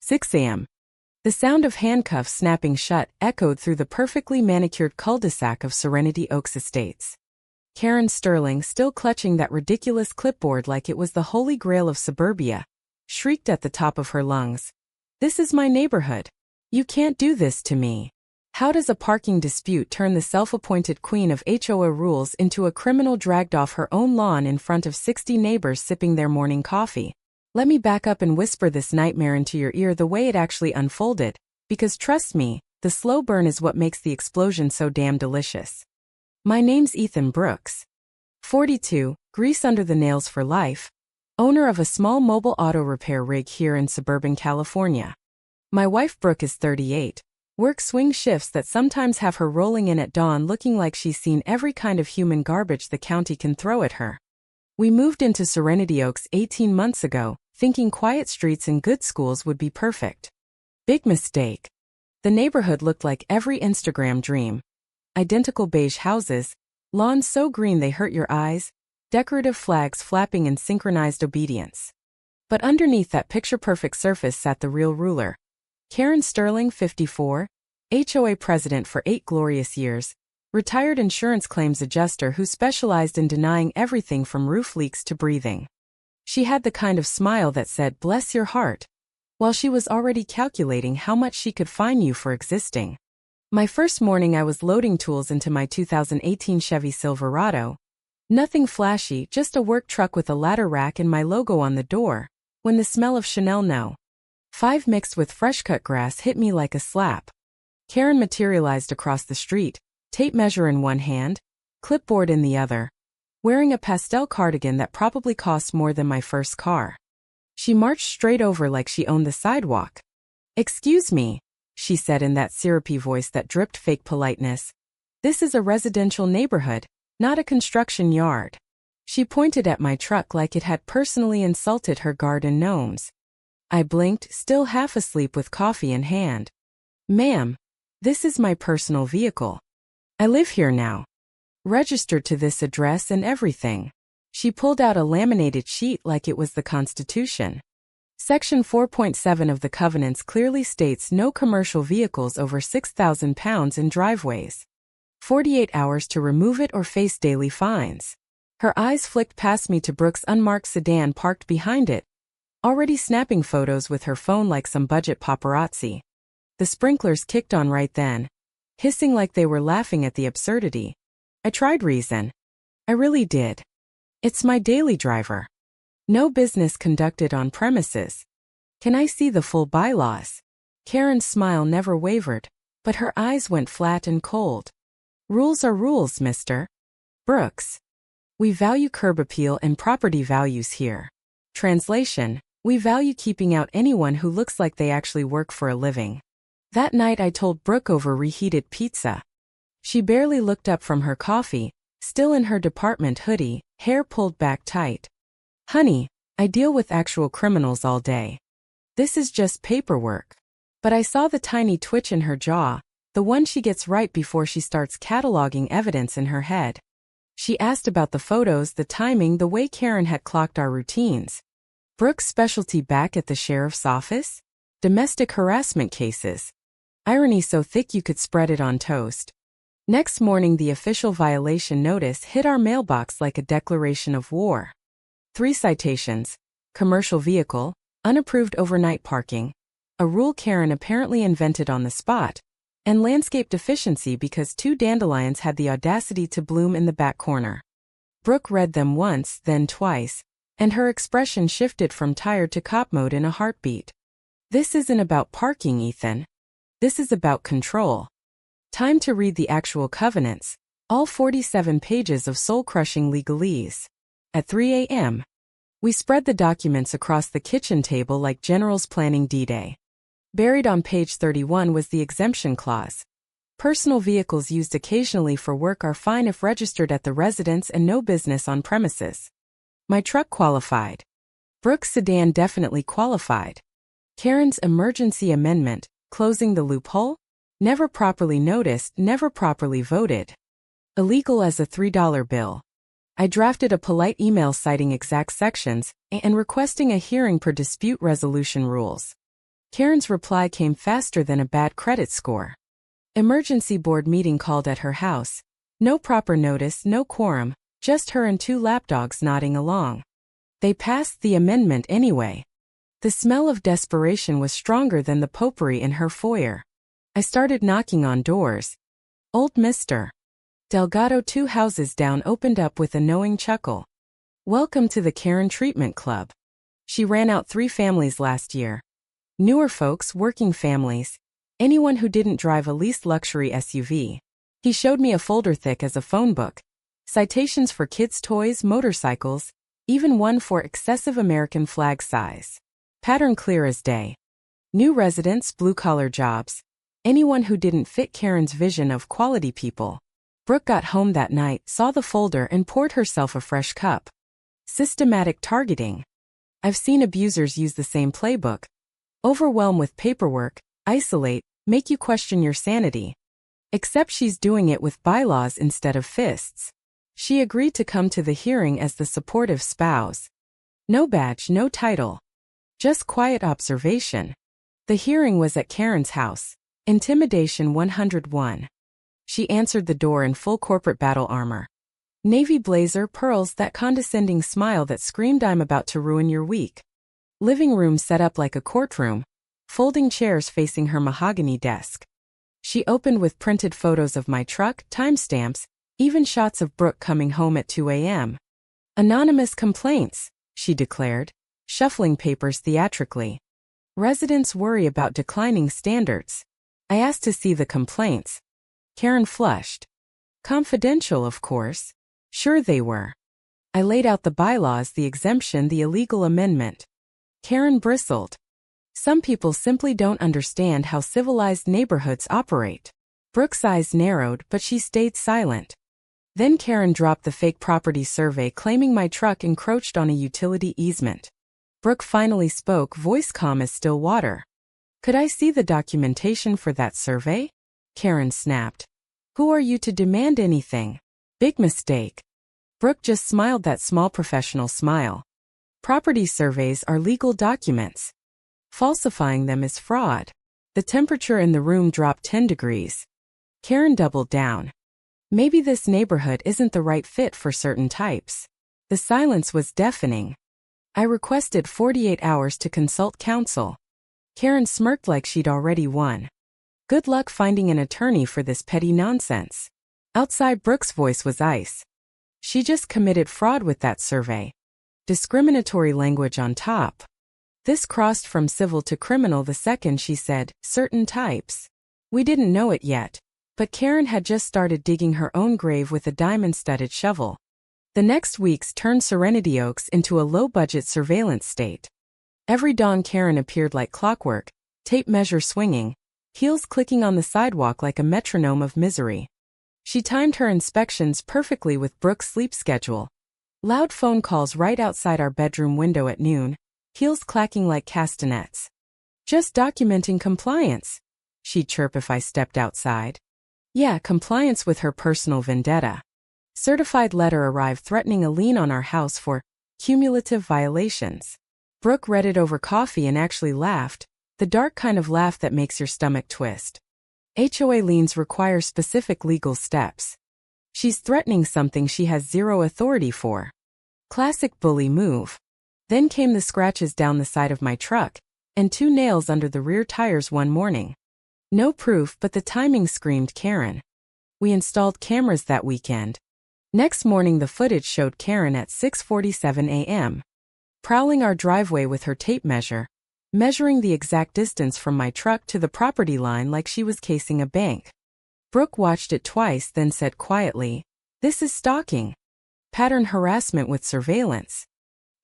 6 a.m. The sound of handcuffs snapping shut echoed through the perfectly manicured cul-de-sac of Serenity Oaks Estates. Karen Sterling, still clutching that ridiculous clipboard like it was the holy grail of suburbia, shrieked at the top of her lungs. "This is my neighborhood. You can't do this to me." How does a parking dispute turn the self-appointed queen of HOA rules into a criminal dragged off her own lawn in front of 60 neighbors sipping their morning coffee? Let me back up and whisper this nightmare into your ear the way it actually unfolded, because trust me, the slow burn is what makes the explosion so damn delicious. My name's Ethan Brooks. 42, grease under the nails for life, owner of a small mobile auto repair rig here in suburban California. My wife Brooke is 38, works swing shifts that sometimes have her rolling in at dawn looking like she's seen every kind of human garbage the county can throw at her. We moved into Serenity Oaks 18 months ago, thinking quiet streets and good schools would be perfect. Big mistake. The neighborhood looked like every Instagram dream. Identical beige houses, lawns so green they hurt your eyes, decorative flags flapping in synchronized obedience. But underneath that picture-perfect surface sat the real ruler. Karen Sterling, 54, HOA president for 8 glorious years, retired insurance claims adjuster who specialized in denying everything from roof leaks to breathing. She had the kind of smile that said, "Bless your heart," while she was already calculating how much she could fine you for existing. My first morning I was loading tools into my 2018 Chevy Silverado. Nothing flashy, just a work truck with a ladder rack and my logo on the door, when the smell of Chanel No. 5 mixed with fresh-cut grass hit me like a slap. Karen materialized across the street, tape measure in one hand, clipboard in the other, wearing a pastel cardigan that probably cost more than my first car. She marched straight over like she owned the sidewalk. "Excuse me," she said in that syrupy voice that dripped fake politeness. "This is a residential neighborhood, not a construction yard." She pointed at my truck like it had personally insulted her garden gnomes. I blinked, still half asleep with coffee in hand. "Ma'am, this is my personal vehicle. I live here now. Registered to this address and everything." She pulled out a laminated sheet like it was the Constitution. Section 4.7 of the covenants clearly states no commercial vehicles over 6,000 pounds in driveways. 48 hours to remove it or face daily fines. Her eyes flicked past me to Brooke's unmarked sedan parked behind it, already snapping photos with her phone like some budget paparazzi. The sprinklers kicked on right then, hissing like they were laughing at the absurdity. I tried reason. I really did. It's my daily driver. No business conducted on premises. Can I see the full bylaws? Karen's smile never wavered, but her eyes went flat and cold. Rules are rules, Mr. Brooks. We value curb appeal and property values here. Translation: we value keeping out anyone who looks like they actually work for a living. That night I told Brooke over reheated pizza. She barely looked up from her coffee, still in her department hoodie, hair pulled back tight. "Honey, I deal with actual criminals all day. This is just paperwork." But I saw the tiny twitch in her jaw, the one she gets right before she starts cataloging evidence in her head. She asked about the photos, the timing, the way Karen had clocked our routines. Brooke's specialty back at the sheriff's office? Domestic harassment cases. Irony so thick you could spread it on toast. Next morning the official violation notice hit our mailbox like a declaration of war. 3 citations: commercial vehicle, unapproved overnight parking, a rule Karen apparently invented on the spot, and landscape deficiency because 2 dandelions had the audacity to bloom in the back corner. Brooke read them once, then twice, and her expression shifted from tired to cop mode in a heartbeat. "This isn't about parking, Ethan. This is about control." Time to read the actual covenants, all 47 pages of soul-crushing legalese. At 3 a.m., we spread the documents across the kitchen table like generals planning D-Day. Buried on page 31 was the exemption clause. Personal vehicles used occasionally for work are fine if registered at the residence and no business on premises. My truck qualified. Brooke's sedan definitely qualified. Karen's emergency amendment, closing the loophole? Never properly noticed, never properly voted. Illegal as a $3 bill. I drafted a polite email citing exact sections and requesting a hearing per dispute resolution rules. Karen's reply came faster than a bad credit score. Emergency board meeting called at her house. No proper notice, no quorum, just her and 2 lapdogs nodding along. They passed the amendment anyway. The smell of desperation was stronger than the potpourri in her foyer. I started knocking on doors. Old Mr. Delgado 2 houses down opened up with a knowing chuckle. Welcome to the Karen Treatment Club. She ran out 3 families last year. Newer folks, working families, anyone who didn't drive a least luxury SUV. He showed me a folder thick as a phone book. Citations for kids' toys, motorcycles, even one for excessive American flag size. Pattern clear as day. New residents, blue-collar jobs. Anyone who didn't fit Karen's vision of quality people. Brooke got home that night, saw the folder and poured herself a fresh cup. Systematic targeting. I've seen abusers use the same playbook. Overwhelm with paperwork, isolate, make you question your sanity. Except she's doing it with bylaws instead of fists. She agreed to come to the hearing as the supportive spouse. No badge, no title. Just quiet observation. The hearing was at Karen's house. Intimidation 101. She answered the door in full corporate battle armor. Navy blazer, pearls, that condescending smile that screamed I'm about to ruin your week. Living room set up like a courtroom. Folding chairs facing her mahogany desk. She opened with printed photos of my truck, timestamps, even shots of Brooke coming home at 2 a.m. Anonymous complaints, she declared, shuffling papers theatrically. Residents worry about declining standards. I asked to see the complaints. Karen flushed. Confidential, of course. Sure they were. I laid out the bylaws, the exemption, the illegal amendment. Karen bristled. Some people simply don't understand how civilized neighborhoods operate. Brooke's eyes narrowed, but she stayed silent. Then Karen dropped the fake property survey claiming my truck encroached on a utility easement. Brooke finally spoke, voice calm as still water. Could I see the documentation for that survey? Karen snapped. Who are you to demand anything? Big mistake. Brooke just smiled that small professional smile. Property surveys are legal documents. Falsifying them is fraud. The temperature in the room dropped 10 degrees. Karen doubled down. Maybe this neighborhood isn't the right fit for certain types. The silence was deafening. I requested 48 hours to consult counsel. Karen smirked like she'd already won. Good luck finding an attorney for this petty nonsense. Outside, Brooke's voice was ice. She just committed fraud with that survey. Discriminatory language on top. This crossed from civil to criminal the second she said, certain types. We didn't know it yet, but Karen had just started digging her own grave with a diamond-studded shovel. The next weeks turned Serenity Oaks into a low-budget surveillance state. Every dawn Karen appeared like clockwork, tape measure swinging, heels clicking on the sidewalk like a metronome of misery. She timed her inspections perfectly with Brooke's sleep schedule. Loud phone calls right outside our bedroom window at noon, heels clacking like castanets. Just documenting compliance, she'd chirp if I stepped outside. Yeah, compliance with her personal vendetta. Certified letter arrived threatening a lien on our house for cumulative violations. Brooke read it over coffee and actually laughed, the dark kind of laugh that makes your stomach twist. HOA liens require specific legal steps. She's threatening something she has zero authority for. Classic bully move. Then came the scratches down the side of my truck, and 2 nails under the rear tires one morning. No proof, but the timing screamed Karen. We installed cameras that weekend. Next morning the footage showed Karen at 6:47 a.m. prowling our driveway with her tape measure, measuring the exact distance from my truck to the property line like she was casing a bank. Brooke watched it twice, then said quietly, "This is stalking. Pattern harassment with surveillance.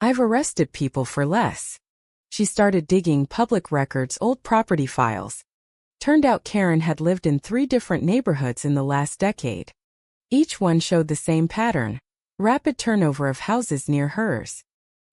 I've arrested people for less." She started digging public records, old property files. Turned out Karen had lived in 3 different neighborhoods in the last decade. Each one showed the same pattern, rapid turnover of houses near hers.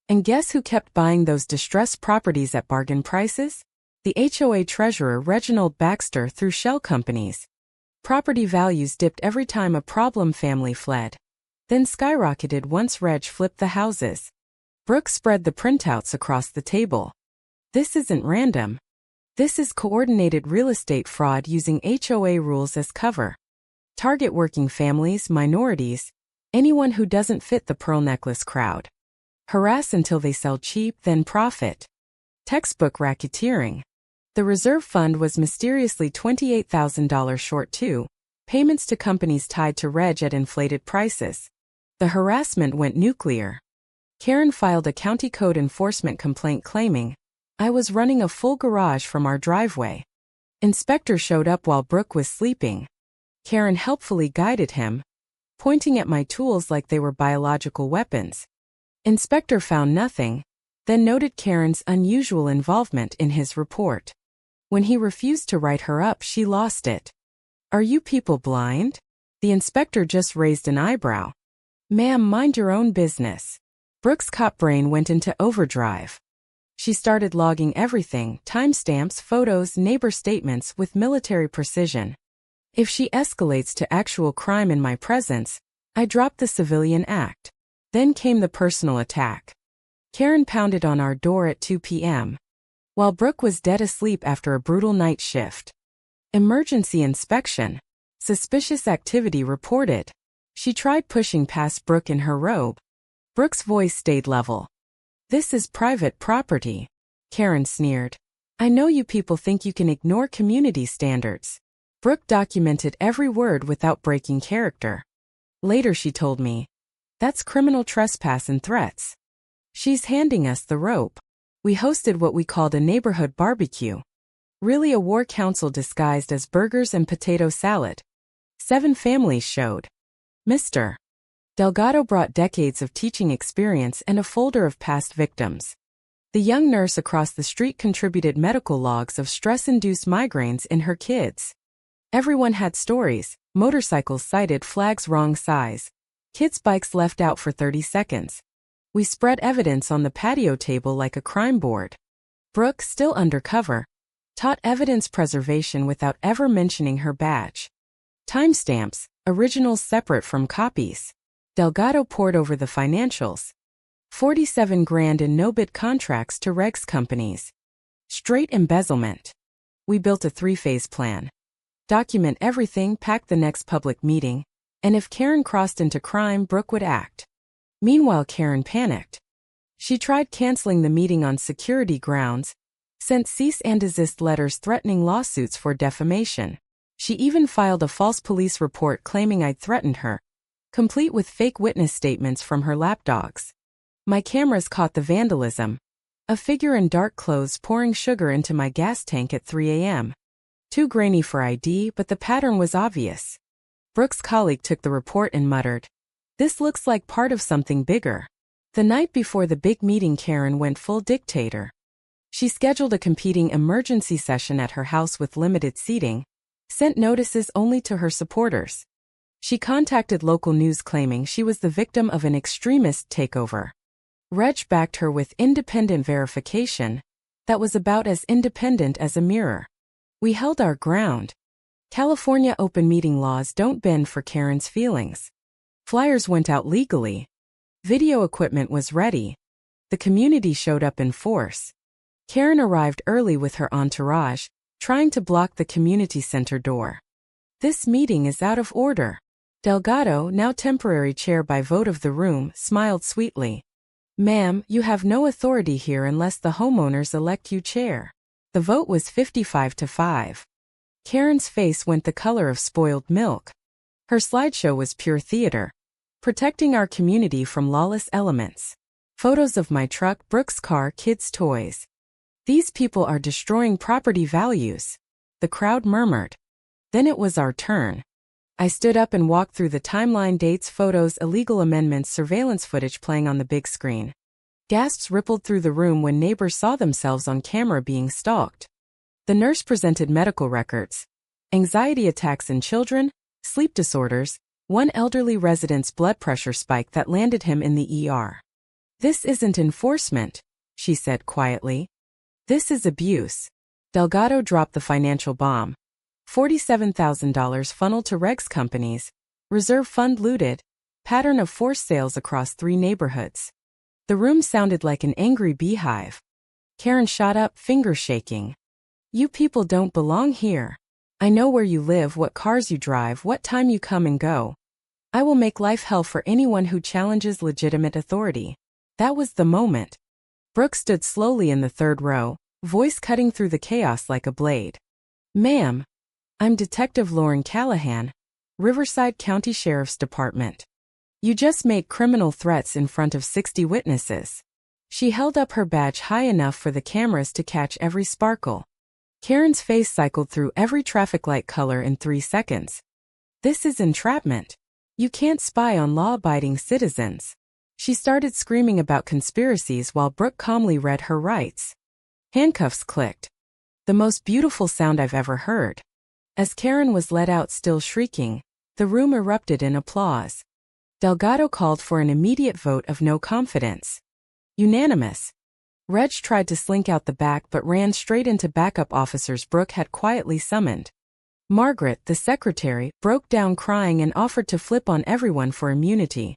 And guess who kept buying those distressed properties at bargain prices? The HOA treasurer Reginald Baxter through shell companies. Property values dipped every time a problem family fled. Then skyrocketed once Reg flipped the houses. Brooke spread the printouts across the table. This isn't random. This is coordinated real estate fraud using HOA rules as cover. Target working families, minorities, anyone who doesn't fit the pearl necklace crowd. Harass until they sell cheap, then profit. Textbook racketeering. The reserve fund was mysteriously $28,000 short too. Payments to companies tied to reg at inflated prices. The harassment went nuclear. Karen filed a county code enforcement complaint claiming I was running a full garage from our driveway. Inspector showed up while Brooke was sleeping. Karen helpfully guided him, pointing at my tools like they were biological weapons. Inspector found nothing, then noted Karen's unusual involvement in his report. When he refused to write her up, she lost it. Are you people blind? The inspector just raised an eyebrow. Ma'am, mind your own business. Brooke's cop brain went into overdrive. She started logging everything, timestamps, photos, neighbor statements with military precision. If she escalates to actual crime in my presence, I drop the civilian act. Then came the personal attack. Karen pounded on our door at 2 p.m. while Brooke was dead asleep after a brutal night shift. Emergency inspection. Suspicious activity reported. She tried pushing past Brooke in her robe. Brooke's voice stayed level. This is private property. Karen sneered. I know you people think you can ignore community standards. Brooke documented every word without breaking character. Later she told me, that's criminal trespass and threats. She's handing us the rope. We hosted what we called a neighborhood barbecue. Really a war council disguised as burgers and potato salad. 7 families showed. Mr. Delgado brought decades of teaching experience and a folder of past victims. The young nurse across the street contributed medical logs of stress-induced migraines in her kids. Everyone had stories, motorcycles cited, flags wrong size, kids' bikes left out for 30 seconds. We spread evidence on the patio table like a crime board. Brooke, still undercover, taught evidence preservation without ever mentioning her badge. Timestamps, originals separate from copies. Delgado poured over the financials. 47 grand in no-bid contracts to regs companies. Straight embezzlement. We built a 3-phase plan. Document everything, pack the next public meeting, and if Karen crossed into crime, Brooke would act. Meanwhile, Karen panicked. She tried canceling the meeting on security grounds, sent cease and desist letters threatening lawsuits for defamation. She even filed a false police report claiming I'd threatened her, complete with fake witness statements from her lapdogs. My cameras caught the vandalism. A figure in dark clothes pouring sugar into my gas tank at 3 a.m. Too grainy for ID, but the pattern was obvious. Brooke's colleague took the report and muttered, "This looks like part of something bigger." The night before the big meeting, Karen went full dictator. She scheduled a competing emergency session at her house with limited seating, sent notices only to her supporters. She contacted local news claiming she was the victim of an extremist takeover. Reg backed her with independent verification that was about as independent as a mirror. We held our ground. California open meeting laws don't bend for Karen's feelings. Flyers went out legally. Video equipment was ready. The community showed up in force. Karen arrived early with her entourage, trying to block the community center door. This meeting is out of order. Delgado, now temporary chair by vote of the room, smiled sweetly. Ma'am, you have no authority here unless the homeowners elect you chair. The vote was 55-5. Karen's face went the color of spoiled milk. Her slideshow was pure theater, protecting our community from lawless elements. Photos of my truck, Brooke's car, kids' toys. These people are destroying property values. The crowd murmured. Then it was our turn. I stood up and walked through the timeline, dates, photos, illegal amendments, surveillance footage playing on the big screen. Gasps rippled through the room when neighbors saw themselves on camera being stalked. The nurse presented medical records. Anxiety attacks in children, sleep disorders, one elderly resident's blood pressure spike that landed him in the ER. This isn't enforcement, she said quietly. This is abuse. Delgado dropped the financial bomb. $47,000 funneled to regs companies, reserve fund looted, pattern of forced sales across 3 neighborhoods. The room sounded like an angry beehive. Karen shot up, fingers shaking. You people don't belong here. I know where you live, what cars you drive, what time you come and go. I will make life hell for anyone who challenges legitimate authority. That was the moment. Brooke stood slowly in the third row, voice cutting through the chaos like a blade. Ma'am, I'm Detective Lauren Callahan, Riverside County Sheriff's Department. You just made criminal threats in front of 60 witnesses. She held up her badge high enough for the cameras to catch every sparkle. Karen's face cycled through every traffic light color in 3 seconds. This is entrapment. You can't spy on law-abiding citizens. She started screaming about conspiracies while Brooke calmly read her rights. Handcuffs clicked. The most beautiful sound I've ever heard. As Karen was let out still shrieking, the room erupted in applause. Delgado called for an immediate vote of no confidence. Unanimous. Reg tried to slink out the back but ran straight into backup officers Brooke had quietly summoned. Margaret, the secretary, broke down crying and offered to flip on everyone for immunity.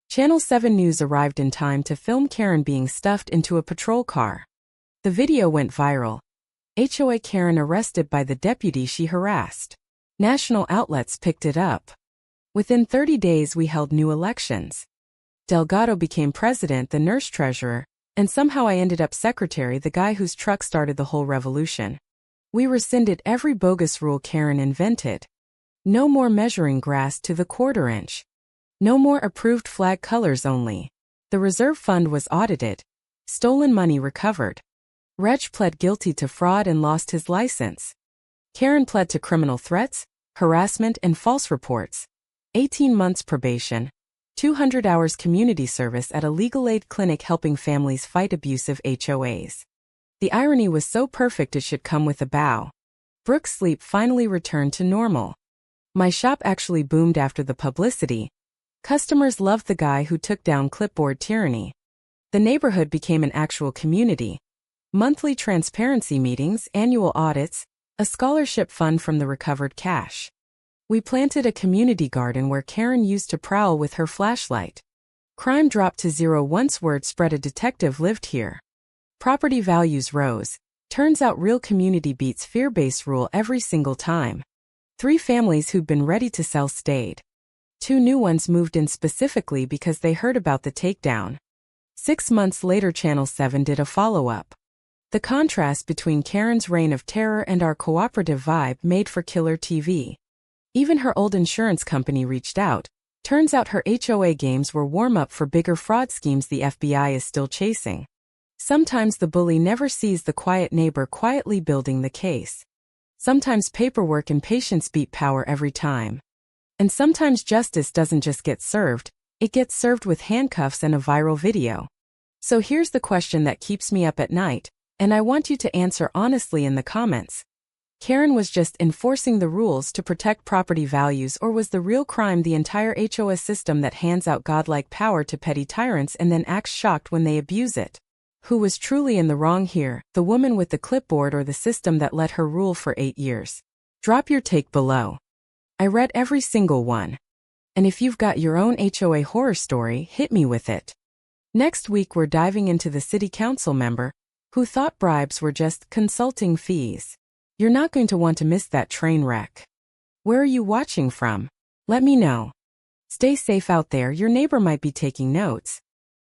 Channel 7 News arrived in time to film Karen being stuffed into a patrol car. The video went viral. HOA Karen arrested by the deputy she harassed. National outlets picked it up. Within 30 days we held new elections. Delgado became president, the nurse treasurer, and somehow I ended up secretary, the guy whose truck started the whole revolution. We rescinded every bogus rule Karen invented. No more measuring grass to the quarter-inch. No more approved flag colors only. The reserve fund was audited. Stolen money recovered. Reg pled guilty to fraud and lost his license. Karen pled to criminal threats, harassment and false reports. 18 months probation. 200 hours community service at a legal aid clinic helping families fight abusive HOAs. The irony was so perfect it should come with a bow. Brooke's sleep finally returned to normal. My shop actually boomed after the publicity. Customers loved the guy who took down clipboard tyranny. The neighborhood became an actual community. Monthly transparency meetings, annual audits, a scholarship fund from the recovered cash. We planted a community garden where Karen used to prowl with her flashlight. Crime dropped to zero once word spread a detective lived here. Property values rose. Turns out real community beats fear-based rule every single time. 3 families who'd been ready to sell stayed. 2 new ones moved in specifically because they heard about the takedown. 6 months later Channel 7 did a follow-up. The contrast between Karen's reign of terror and our cooperative vibe made for killer TV. Even her old insurance company reached out. Turns out her HOA games were warm-up for bigger fraud schemes the FBI is still chasing. Sometimes the bully never sees the quiet neighbor quietly building the case. Sometimes paperwork and patience beat power every time. And sometimes justice doesn't just get served, it gets served with handcuffs and a viral video. So here's the question that keeps me up at night, and I want you to answer honestly in the comments. Karen was just enforcing the rules to protect property values, or was the real crime the entire HOA system that hands out godlike power to petty tyrants and then acts shocked when they abuse it? Who was truly in the wrong here, the woman with the clipboard or the system that let her rule for 8 years? Drop your take below. I read every single one. And if you've got your own HOA horror story, hit me with it. Next week we're diving into the city council member who thought bribes were just consulting fees. You're not going to want to miss that train wreck. Where are you watching from? Let me know. Stay safe out there, your neighbor might be taking notes.